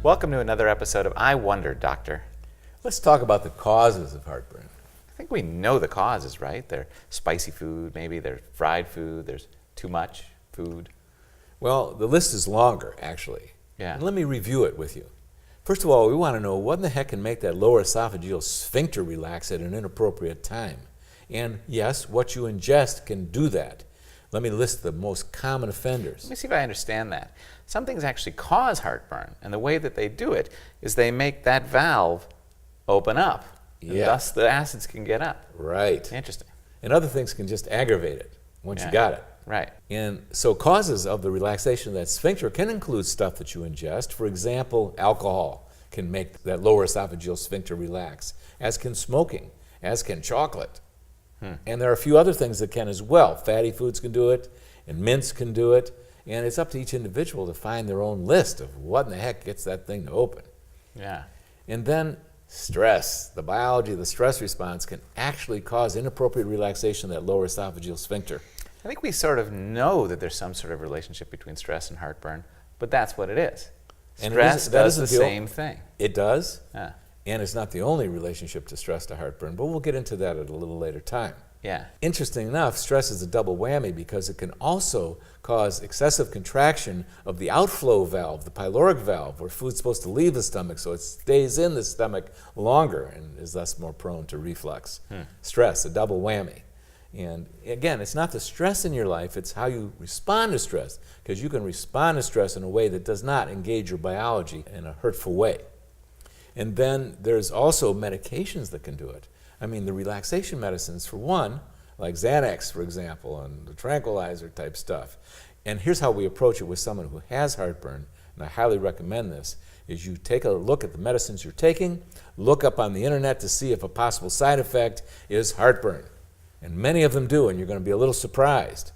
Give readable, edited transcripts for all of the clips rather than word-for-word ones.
Welcome to another episode of I Wonder, Doctor. Let's talk about the causes of heartburn. I think we know the causes, right? They're spicy food, maybe they're fried food, there's too much food. Well, the list is longer, actually. Yeah. And let me review it with you. First of all, we want to know what in the heck can make that lower esophageal sphincter relax at an inappropriate time. And yes, what you ingest can do that. Let me list the most common offenders. Let me see if I understand that. Some things actually cause heartburn, and the way that they do it is they make that valve open up. And Yeah. thus the acids can get up. Right. Interesting. And other things can just aggravate it once you got it. Right. And so causes of the relaxation of that sphincter can include stuff that you ingest. For example, alcohol can make that lower esophageal sphincter relax, as can smoking, as can chocolate. And there are a few other things that can as well. Fatty foods can do it, and mints can do it. And it's up to each individual to find their own list of what in the heck gets that thing to open. Yeah. And then stress. The biology of the stress response can actually cause inappropriate relaxation of that lower esophageal sphincter. I think we sort of know that there's some sort of relationship between stress and heartburn, but that's what it is. And Stress that does the isn't the same thing. It does. Yeah. And it's not the only relationship to stress to heartburn, but we'll get into that at a little later time. Yeah. Interesting enough, stress is a double whammy because it can also cause excessive contraction of the outflow valve, the pyloric valve, where food's supposed to leave the stomach, so it stays in the stomach longer and is thus more prone to reflux. Stress, a double whammy. And again, it's not the stress in your life, it's how you respond to stress, because you can respond to stress in a way that does not engage your biology in a hurtful way. And then there's also medications that can do it. I mean, the relaxation medicines, for one, like Xanax, for example, and the tranquilizer type stuff. And here's how we approach it with someone who has heartburn, and I highly recommend this, is you take a look at the medicines you're taking, look up on the internet to see if a possible side effect is heartburn. And many of them do, and you're going to be a little surprised.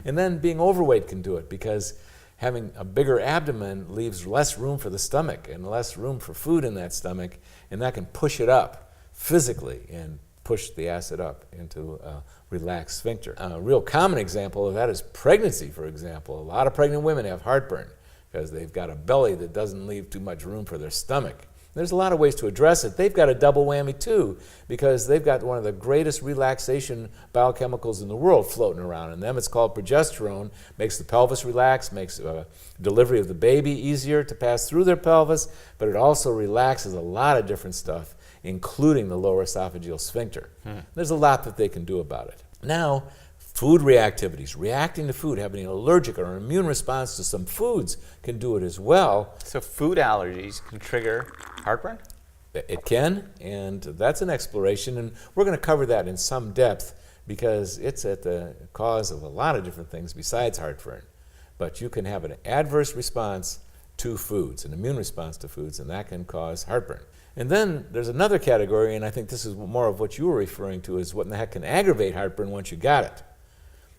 And then being overweight can do it, because having a bigger abdomen leaves less room for the stomach and less room for food in that stomach, and that can push it up physically and push the acid up into a relaxed sphincter. A real common example of that is pregnancy, for example. A lot of pregnant women have heartburn because they've got a belly that doesn't leave too much room for their stomach. There's a lot of ways to address it. They've got a double whammy too, because they've got one of the greatest relaxation biochemicals in the world floating around in them. It's called progesterone. Makes the pelvis relax, makes delivery of the baby easier to pass through their pelvis, but it also relaxes a lot of different stuff, including the lower esophageal sphincter. There's a lot that they can do about it. Now, food reactivities, reacting to food, having an allergic or an immune response to some foods can do it as well. So food allergies can trigger heartburn? It can, and that's an exploration, and we're going to cover that in some depth because it's at the cause of a lot of different things besides heartburn. But you can have an adverse response to foods, an immune response to foods, and that can cause heartburn. And then there's another category, and I think this is more of what you were referring to, is what in the heck can aggravate heartburn once you got it.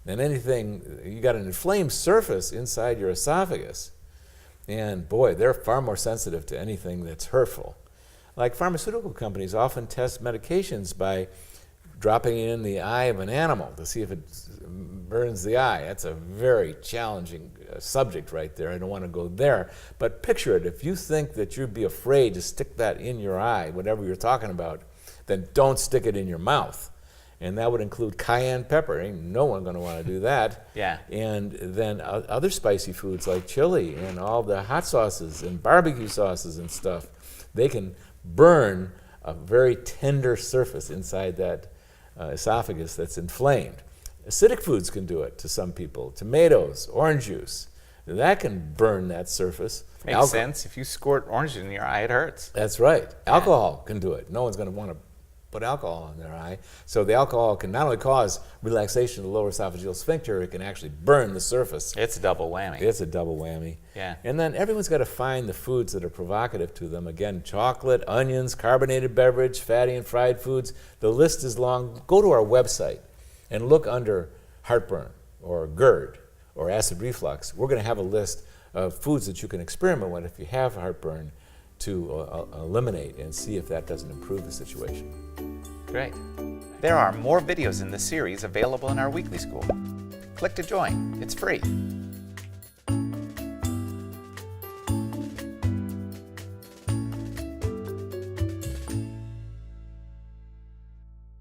And anything, you got an inflamed surface inside your esophagus, and boy, they're far more sensitive to anything that's hurtful. Like pharmaceutical companies often test medications by dropping it in the eye of an animal to see if it burns the eye. That's a very challenging subject right there. I don't want to go there. But picture it. If you think that you'd be afraid to stick that in your eye, whatever you're talking about, then don't stick it in your mouth. And that would include cayenne pepper. Ain't no one going to want to do that. Yeah. And then other spicy foods like chili and all the hot sauces and barbecue sauces and stuff, they can burn a very tender surface inside that esophagus that's inflamed. Acidic foods can do it to some people. Tomatoes, orange juice, that can burn that surface. Makes sense. If you squirt orange in your eye, it hurts. That's right. Alcohol can do it. No one's going to want to put alcohol in their eye. So the alcohol can not only cause relaxation of the lower esophageal sphincter, it can actually burn the surface. It's a double whammy. It's a double whammy. Yeah. And then everyone's got to find the foods that are provocative to them. Again, chocolate, onions, carbonated beverage, fatty and fried foods. The list is long. Go to our website and look under heartburn or GERD or acid reflux. We're going to have a list of foods that you can experiment with if you have heartburn to eliminate and see if that doesn't improve the situation. Great. There are more videos in this series available in our weekly school. Click to join. It's free.